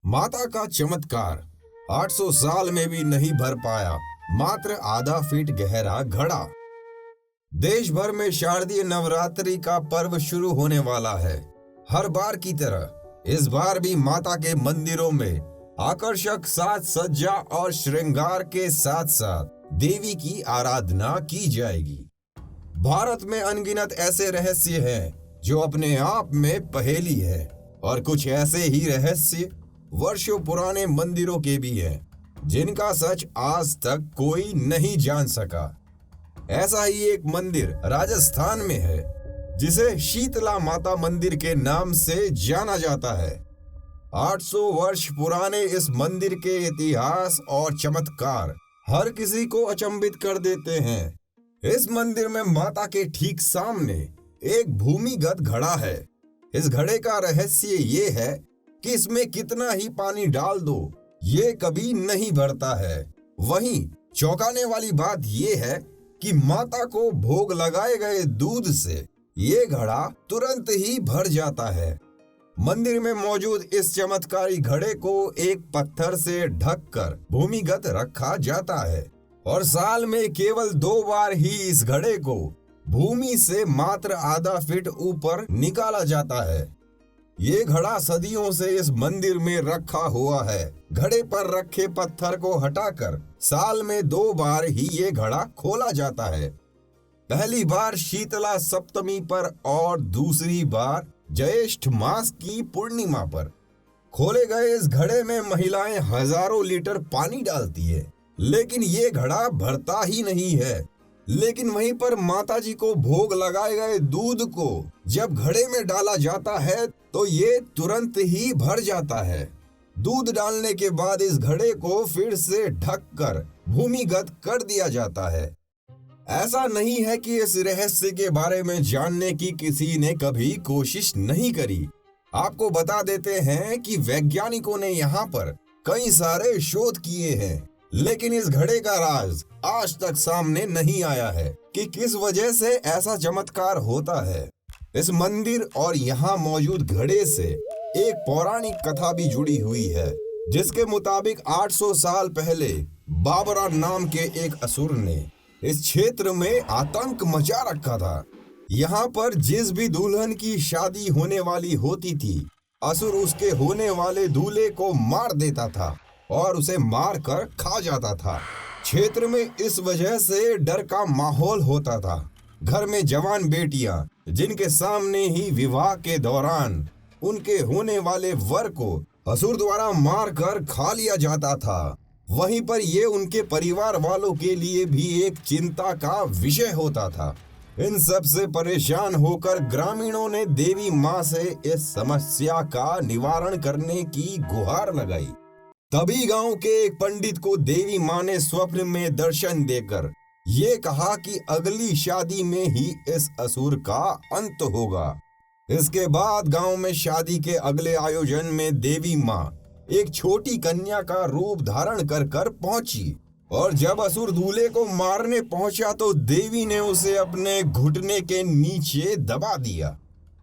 माता का चमत्कार 800 साल में भी नहीं भर पाया मात्र आधा फीट गहरा घड़ा। देश भर में शारदीय नवरात्रि का पर्व शुरू होने वाला है। हर बार की तरह इस बार भी माता के मंदिरों में आकर्षक साज सज्जा और श्रृंगार के साथ साथ देवी की आराधना की जाएगी। भारत में अनगिनत ऐसे रहस्य हैं जो अपने आप में पहेली है और कुछ ऐसे ही रहस्य वर्षों पुराने मंदिरों के भी हैं जिनका सच आज तक कोई नहीं जान सका। ऐसा ही एक मंदिर राजस्थान में है जिसे शीतला माता मंदिर के नाम से जाना जाता है। 800 वर्ष पुराने इस मंदिर के इतिहास और चमत्कार हर किसी को अचंभित कर देते हैं। इस मंदिर में माता के ठीक सामने एक भूमिगत घड़ा है। इस घड़े का रहस्य ये है कि इसमें कितना ही पानी डाल दो ये कभी नहीं भरता है। वहीं चौंकाने वाली बात ये है कि माता को भोग लगाए गए दूध से ये घड़ा तुरंत ही भर जाता है। मंदिर में मौजूद इस चमत्कारी घड़े को एक पत्थर से ढककर भूमिगत रखा जाता है और साल में केवल 2 बार ही इस घड़े को भूमि से मात्र आधा फीट ऊपर निकाला जाता है। ये घड़ा सदियों से इस मंदिर में रखा हुआ है। घड़े पर रखे पत्थर को हटाकर साल में 2 बार ही ये घड़ा खोला जाता है। पहली बार शीतला सप्तमी पर और दूसरी बार ज्येष्ठ मास की पूर्णिमा पर। खोले गए इस घड़े में महिलाएं हजारों लीटर पानी डालती है लेकिन ये घड़ा भरता ही नहीं है। लेकिन वहीं पर माताजी को भोग लगाए गए दूध को जब घड़े में डाला जाता है तो ये तुरंत ही भर जाता है। दूध डालने के बाद इस घड़े को फिर से ढककर भूमिगत कर दिया जाता है। ऐसा नहीं है कि इस रहस्य के बारे में जानने की किसी ने कभी कोशिश नहीं करी। आपको बता देते हैं कि वैज्ञानिकों ने यहाँ पर कई सारे शोध किए हैं लेकिन इस घड़े का राज आज तक सामने नहीं आया है कि किस वजह से ऐसा चमत्कार होता है। इस मंदिर और यहाँ मौजूद घड़े से एक पौराणिक कथा भी जुड़ी हुई है जिसके मुताबिक 800 साल पहले बाबरा नाम के एक असुर ने इस क्षेत्र में आतंक मचा रखा था। यहाँ पर जिस भी दुल्हन की शादी होने वाली होती थी असुर उसके होने वाले दूल्हे को मार देता था और उसे मार कर खा जाता था। क्षेत्र में इस वजह से डर का माहौल होता था। घर में जवान बेटियां जिनके सामने ही विवाह के दौरान उनके होने वाले वर को असुर द्वारा मार कर खा लिया जाता था। वहीं पर ये उनके परिवार वालों के लिए भी एक चिंता का विषय होता था। इन सब से परेशान होकर ग्रामीणों ने देवी माँ से इस समस्या का निवारण करने की गुहार लगाई। तभी गांव के एक पंडित को देवी माँ ने स्वप्न में दर्शन देकर ये कहा कि अगली शादी में ही इस असुर का अंत होगा। इसके बाद गांव में शादी के अगले आयोजन में देवी माँ एक छोटी कन्या का रूप धारण कर पहुंची और जब असुर दूल्हे को मारने पहुंचा तो देवी ने उसे अपने घुटने के नीचे दबा दिया।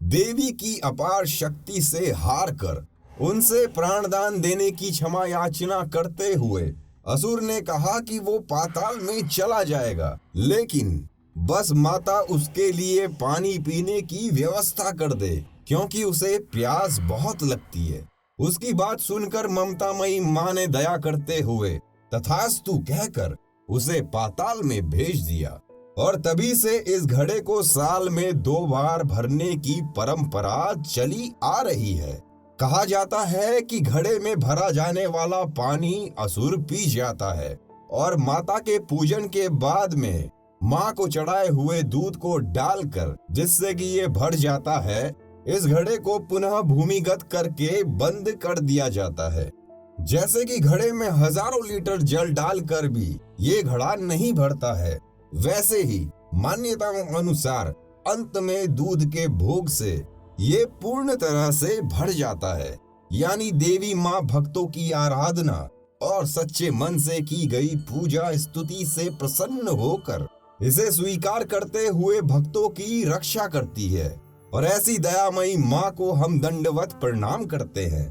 देवी की अपार शक्ति से हार कर उनसे प्राणदान देने की क्षमा याचना करते हुए असुर ने कहा कि वो पाताल में चला जाएगा लेकिन बस माता उसके लिए पानी पीने की व्यवस्था कर दे क्योंकि उसे प्यास बहुत लगती है। उसकी बात सुनकर ममतामयी माँ ने दया करते हुए तथास्तु कहकर उसे पाताल में भेज दिया और तभी से इस घड़े को साल में 2 बार भरने की परंपरा चली आ रही है। कहा जाता है कि घड़े में भरा जाने वाला पानी असुर पी जाता है और माता के पूजन के बाद में माँ को चढ़ाए हुए दूध को डालकर जिससे कि ये भर जाता है इस घड़े को पुनः भूमिगत करके बंद कर दिया जाता है। जैसे कि घड़े में हजारों लीटर जल डालकर भी ये घड़ा नहीं भरता है वैसे ही मान्यताओं अनुसार अंत में दूध के भोग से ये पूर्ण तरह से भर जाता है। यानी देवी माँ भक्तों की आराधना और सच्चे मन से की गई पूजा स्तुति से प्रसन्न होकर इसे स्वीकार करते हुए भक्तों की रक्षा करती है और ऐसी दयामयी माँ को हम दंडवत प्रणाम करते हैं।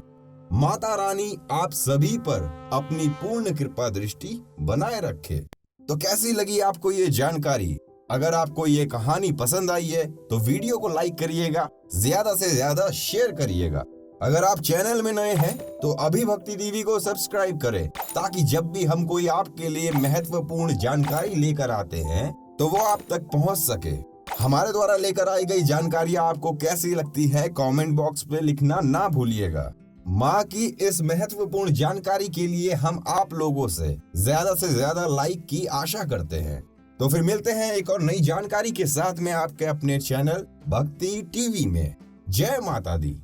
माता रानी आप सभी पर अपनी पूर्ण कृपा दृष्टि बनाए रखे। तो कैसी लगी आपको ये जानकारी? अगर आपको ये कहानी पसंद आई है तो वीडियो को लाइक करिएगा, ज्यादा से ज्यादा शेयर करिएगा। अगर आप चैनल में नए हैं तो अभी भक्ति टीवी को सब्सक्राइब करें, ताकि जब भी हम कोई आपके लिए महत्वपूर्ण जानकारी लेकर आते हैं तो वो आप तक पहुंच सके। हमारे द्वारा लेकर आई गई जानकारियां आपको कैसी लगती है, कमेंट बॉक्स पे लिखना ना भूलिएगा। माँ की इस महत्वपूर्ण जानकारी के लिए हम आप लोगों से ज्यादा लाइक की आशा करते हैं। तो फिर मिलते हैं एक और नई जानकारी के साथ में आपके अपने चैनल भक्ति टीवी में। जय माता दी।